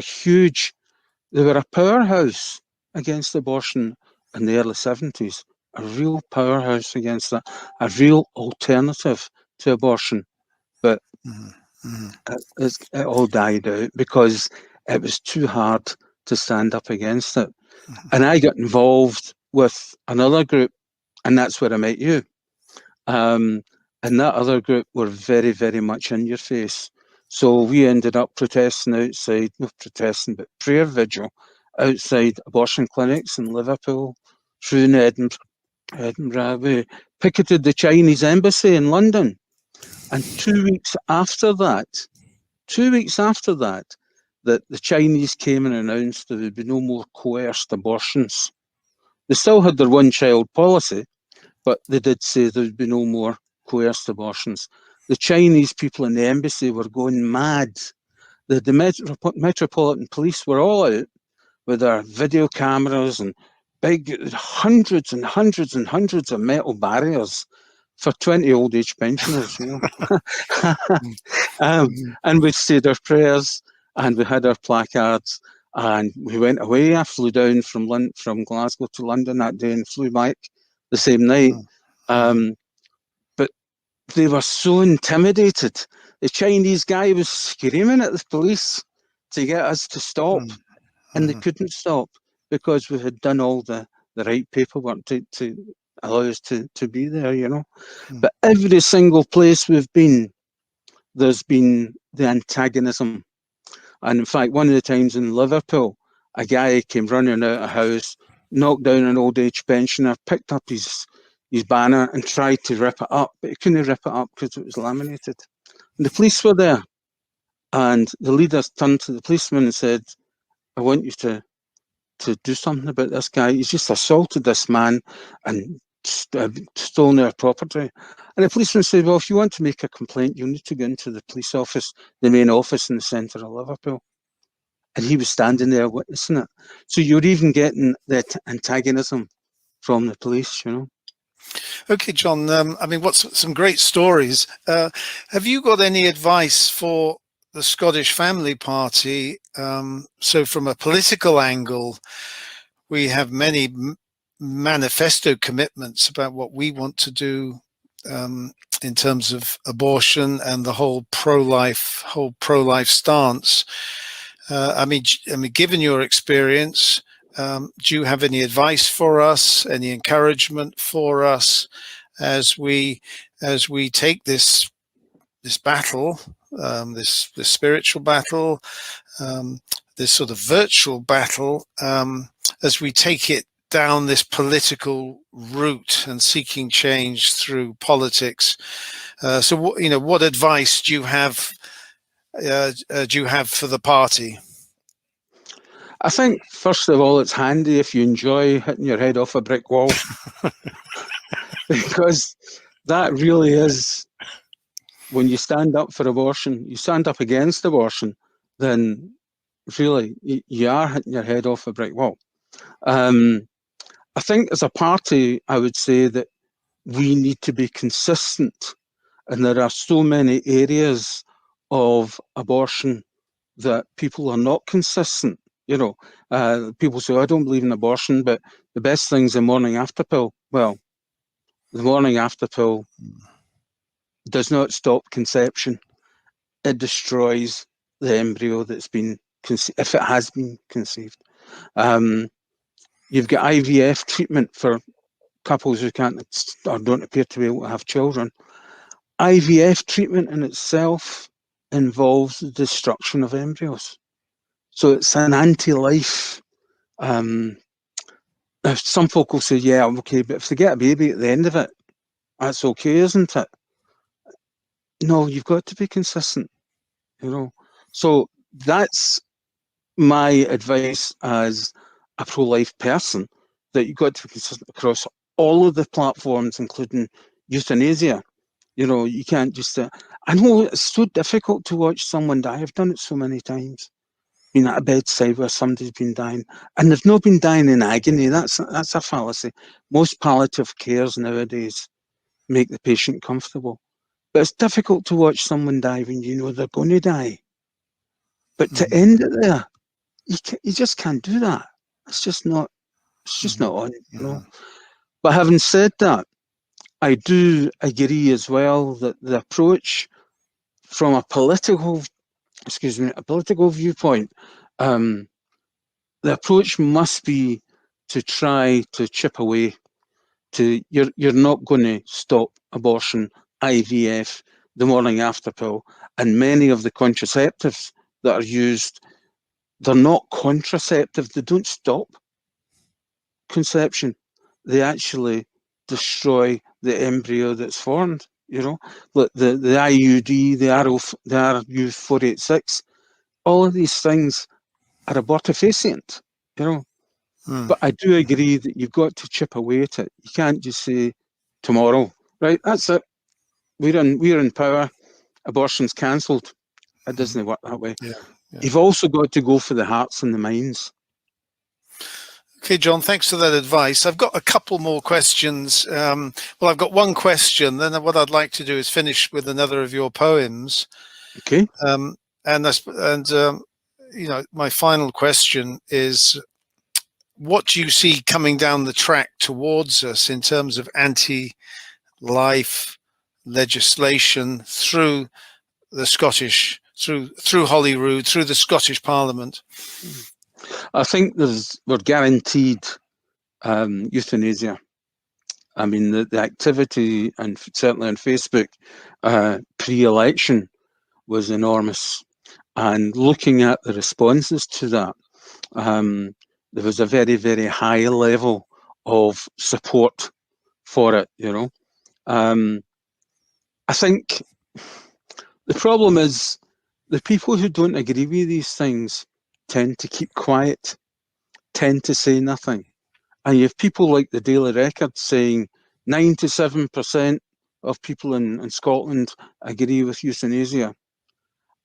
a powerhouse against abortion in the early 70s. A real powerhouse against that, a real alternative to abortion. But it all died out because it was too hard to stand up against it. And I got involved with another group, and that's where I met you. And that other group were very, very much in your face. So we ended up protesting outside, not protesting, but prayer vigil outside abortion clinics in Liverpool, through in Edinburgh. We picketed the Chinese embassy in London. And 2 weeks after that, that the Chinese came and announced there would be no more coerced abortions. They still had their one-child policy, but they did say there would be no more coerced abortions. The Chinese people in the embassy were going mad. The Metropolitan Police were all out with their video cameras and big, hundreds and hundreds and hundreds of metal barriers for 20 old age pensioners, and we'd said our prayers, and we had our placards, and we went away. I flew down from Glasgow to London that day and flew back the same night. But they were so intimidated. The Chinese guy was screaming at the police to get us to stop, and they couldn't stop because we had done all the right paperwork to allow us to be there, But every single place we've been, there's been the antagonism. And in fact, one of the times in Liverpool, a guy came running out of a house, knocked down an old age pensioner, picked up his banner and tried to rip it up, but he couldn't rip it up because it was laminated. And the police were there, and the leaders turned to the policeman and said, I want you to do something about this guy. He's just assaulted this man and stolen their property. And the policeman said, well, if you want to make a complaint, you'll need to go into the police office, the main office in the centre of Liverpool. And he was standing there witnessing it. So you're even getting that antagonism from the police, Okay, John, I mean, what's some great stories. Have you got any advice for the Scottish Family Party? So from a political angle, we have many manifesto commitments about what we want to do in terms of abortion and the whole pro-life stance. I mean, given your experience, do you have any advice for us, any encouragement for us as we take this battle, this spiritual battle, this sort of virtual battle, as we take it down this political route and seeking change through politics? So what advice do you have for the party? I think, first of all, it's handy if you enjoy hitting your head off a brick wall, because that really is, when you stand up for abortion, you stand up against abortion, then really you are hitting your head off a brick wall. I think as a party, I would say that we need to be consistent, and there are so many areas of abortion that people are not consistent. People say, I don't believe in abortion, but the best thing's the morning after pill. Well, the morning after pill does not stop conception. It destroys the embryo that's been if it has been conceived. You've got IVF treatment for couples who can't or don't appear to be able to have children. IVF treatment in itself involves the destruction of embryos. So it's an anti-life. Some folk will say, yeah, okay, but if they get a baby at the end of it, that's okay, isn't it? No, you've got to be consistent, So that's my advice as a pro-life person, that you've got to be consistent across all of the platforms, including euthanasia. You can't just... I know it's so difficult to watch someone die. I've done it so many times. Been at a bedside where somebody's been dying, and they've not been dying in agony. That's a fallacy. Most palliative cares nowadays make the patient comfortable, but it's difficult to watch someone die when you know they're going to die. But to end it there, you just can't do that. It's just not on, But having said that, I do agree as well that the approach from a political viewpoint, the approach must be to try to chip away. You're not going to stop abortion, IVF, the morning after pill, and many of the contraceptives that are used, they're not contraceptive. They don't stop conception. They actually destroy the embryo that's formed. Like the IUD, the RU486, all of these things are abortifacient. But I do agree that you've got to chip away at it. You can't just say tomorrow, right? That's it. We're in power. Abortion's cancelled. It doesn't work that way. Yeah. You've also got to go for the hearts and the minds. Okay, John, thanks for that advice. I've got a couple more questions. Well, I've got one question. Then what I'd like to do is finish with another of your poems. Okay. My final question is, what do you see coming down the track towards us in terms of anti-life legislation through the Scottish, through Holyrood, through the Scottish Parliament? I think we're guaranteed euthanasia. I mean, the activity, and certainly on Facebook, pre-election was enormous. And looking at the responses to that, there was a very, very high level of support for it, I think the problem is the people who don't agree with these things tend to keep quiet, tend to say nothing. And you have people like the Daily Record saying 97% of people in Scotland agree with euthanasia.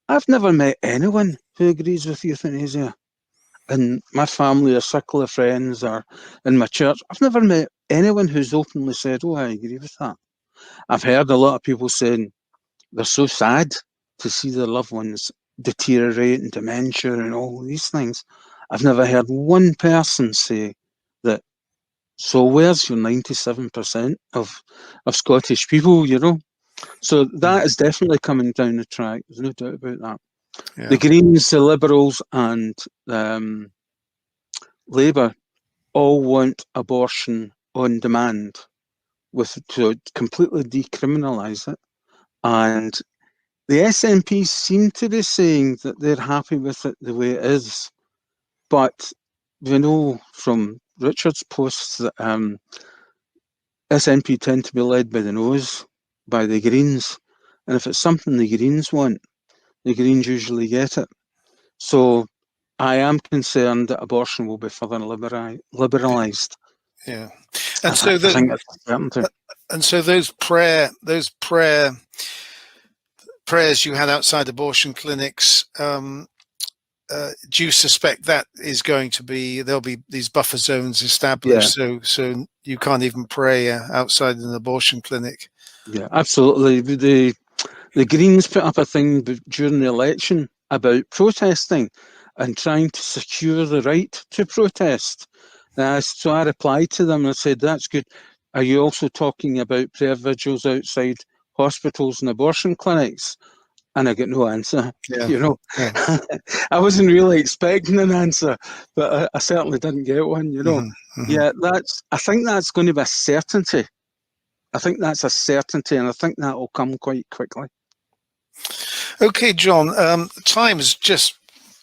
I've never met anyone who agrees with euthanasia. In my family, a circle of friends, or in my church, I've never met anyone who's openly said, oh, I agree with that. I've heard a lot of people saying they're so sad to see their loved ones deteriorate and dementia and all these things. I've never heard one person say that, so where's your 97% of Scottish people, So that is definitely coming down the track. There's no doubt about that. Yeah. The Greens, the Liberals and Labour all want abortion on demand to completely decriminalise it. And the SNP seem to be saying that they're happy with it the way it is. But we know from Richard's posts that SNP tend to be led by the nose, by the Greens. And if it's something the Greens want, the Greens usually get it. So I am concerned that abortion will be further liberalised. Yeah. And I think that's certainty. And so those prayers you had outside abortion clinics, do you suspect that is going to be, there'll be these buffer zones established, so you can't even pray outside an abortion clinic? Yeah, absolutely. The Greens put up a thing during the election about protesting and trying to secure the right to protest. So I replied to them and I said, that's good. Are you also talking about prayer vigils outside hospitals and abortion clinics? And I get no answer. Yeah. I wasn't really expecting an answer, but I certainly didn't get one, Mm-hmm. Yeah, I think that's going to be a certainty. I think that's a certainty, and I think that will come quite quickly. Okay, John, time has just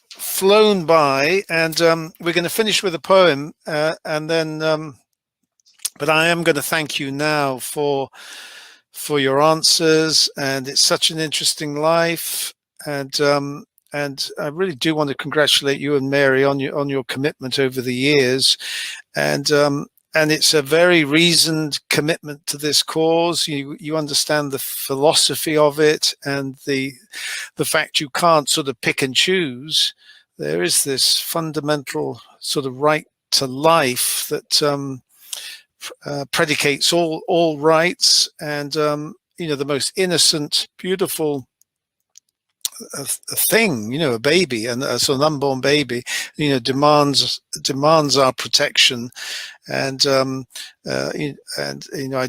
flown by, and we're going to finish with a poem, and then, but I am going to thank you now for your answers, and it's such an interesting life, and I really do want to congratulate you and Mary on your commitment over the years, and it's a very reasoned commitment to this cause. You understand the philosophy of it, and the fact you can't sort of pick and choose. There is this fundamental sort of right to life that predicates all rights, and the most innocent, beautiful a thing, a baby, and so an unborn baby, demands our protection, and I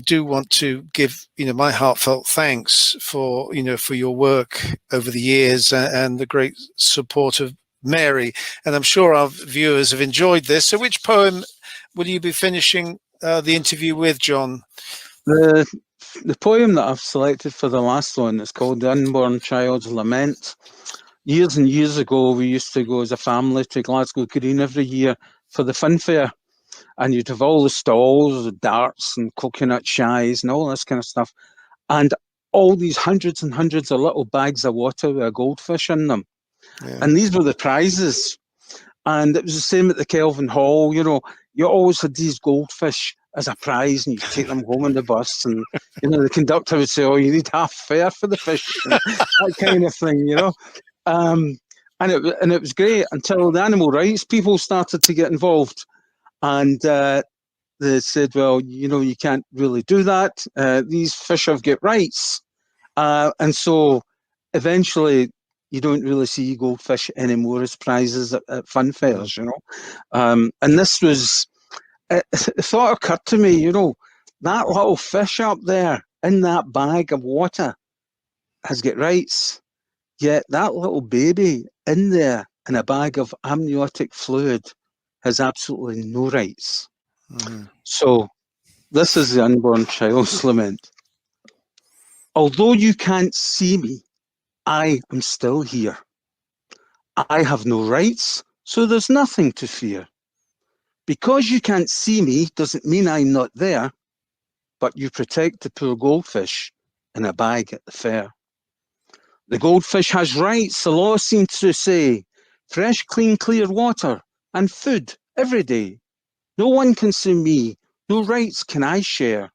do want to give my heartfelt thanks for your work over the years, and the great support of Mary, and I'm sure our viewers have enjoyed this. So which poem will you be finishing the interview with, John? The poem that I've selected for the last one is called The Unborn Child's Lament. Years and years ago, we used to go as a family to Glasgow Green every year for the fun fair. And you'd have all the stalls, darts and coconut shies and all this kind of stuff. And all these hundreds and hundreds of little bags of water with a goldfish in them. Yeah. And these were the prizes. And it was the same at the Kelvin Hall. You always had these goldfish as a prize, and you take them home on the bus, and the conductor would say, "Oh, you need half fare for the fish," that kind of thing, And it was great until the animal rights people started to get involved, And they said, well, you can't really do that. These fish have got rights. And so eventually you don't really see goldfish anymore as prizes at fun fairs, And this was, the thought occurred to me, that little fish up there in that bag of water has got rights. Yet that little baby in there in a bag of amniotic fluid has absolutely no rights. Mm-hmm. So this is the unborn child's lament. Although you can't see me, I am still here. I have no rights, so there's nothing to fear. Because you can't see me doesn't mean I'm not there, but you protect the poor goldfish in a bag at the fair. The goldfish has rights, the law seems to say. Fresh, clean, clear water and food every day. No one can sue me, no rights can I share,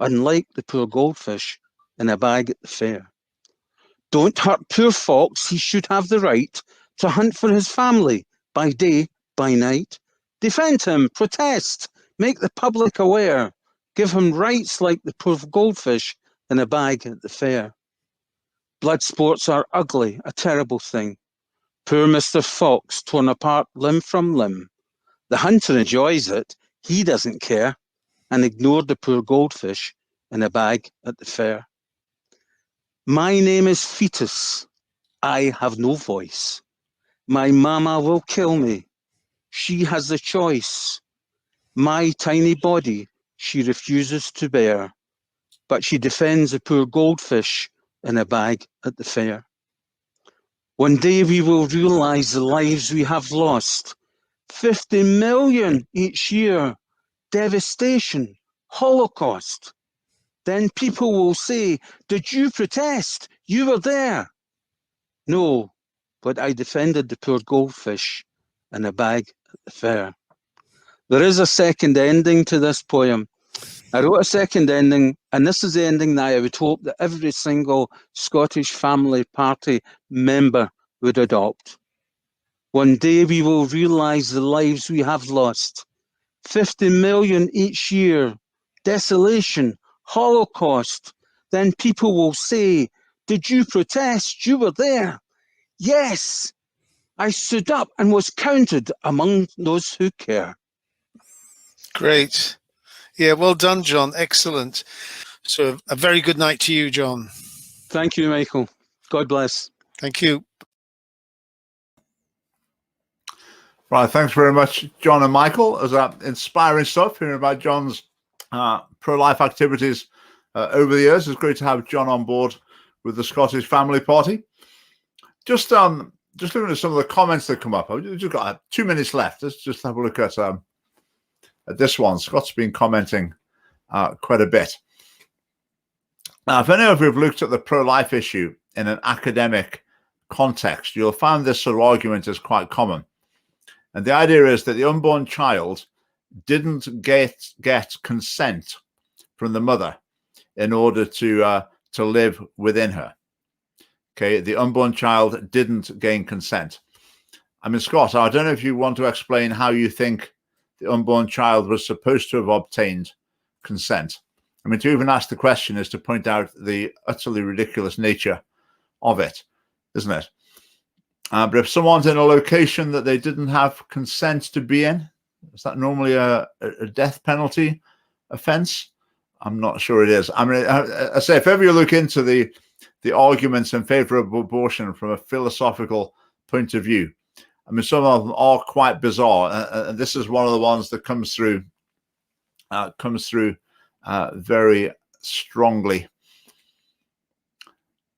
unlike the poor goldfish in a bag at the fair. Don't hurt poor fox, he should have the right to hunt for his family by day, by night. Defend him, protest, make the public aware. Give him rights like the poor goldfish in a bag at the fair. Blood sports are ugly, a terrible thing. Poor Mr. Fox torn apart limb from limb. The hunter enjoys it, he doesn't care, and ignored the poor goldfish in a bag at the fair. My name is Fetus. I have no voice. My mama will kill me. She has the choice. My tiny body she refuses to bear, but she defends a poor goldfish in a bag at the fair. One day we will realize the lives we have lost. 50 million each year. Devastation, Holocaust. Then people will say, did you protest? You were there. No, but I defended the poor goldfish in a bag at the fair. There is a second ending to this poem. I wrote a second ending, and this is the ending that I would hope that every single Scottish Family Party member would adopt. One day we will realise the lives we have lost. 50 million each year. Desolation, Holocaust. Then people will say, did you protest? You were there. Yes, I stood up and was counted among those who care. Great. Yeah, well done, John. Excellent. So a very good night to you, John. Thank you, Michael. God bless. Thank you. Right, thanks very much, John and Michael. As inspiring stuff, hearing about John's pro-life activities over the years. It's great to have John on board with the Scottish Family Party. Just looking at some of the comments that come up. I've just got 2 minutes left. Let's just have a look at this one. Scott's been commenting quite a bit. Now, if any of you have looked at the pro-life issue in an academic context, you'll find this sort of argument is quite common. And the idea is that the unborn child didn't get consent from the mother in order to live within her. Okay, the unborn child didn't gain consent. I mean, Scott, I don't know if you want to explain how you think the unborn child was supposed to have obtained consent. I mean, to even ask the question is to point out the utterly ridiculous nature of it, isn't it? But if someone's in a location that they didn't have consent to be in, is that normally a death penalty offence? I'm not sure it is. I mean, I say, if ever you look into the arguments in favour of abortion from a philosophical point of view, I mean, some of them are quite bizarre, and this is one of the ones that comes through very strongly.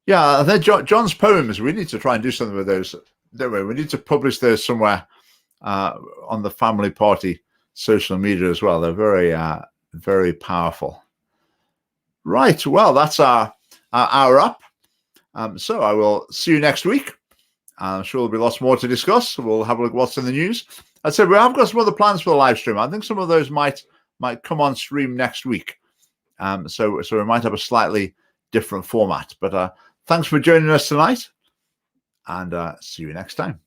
Yeah, I think John's poems, we need to try and do something with those, don't we? We need to publish those somewhere on the Family Party social media as well. They're very, very powerful. Right, well, that's our hour up. So I will see you next week. I'm sure there'll be lots more to discuss. We'll have a look at what's in the news. I said we have got some other plans for the live stream. I think some of those might come on stream next week. So we might have a slightly different format. But thanks for joining us tonight, and see you next time.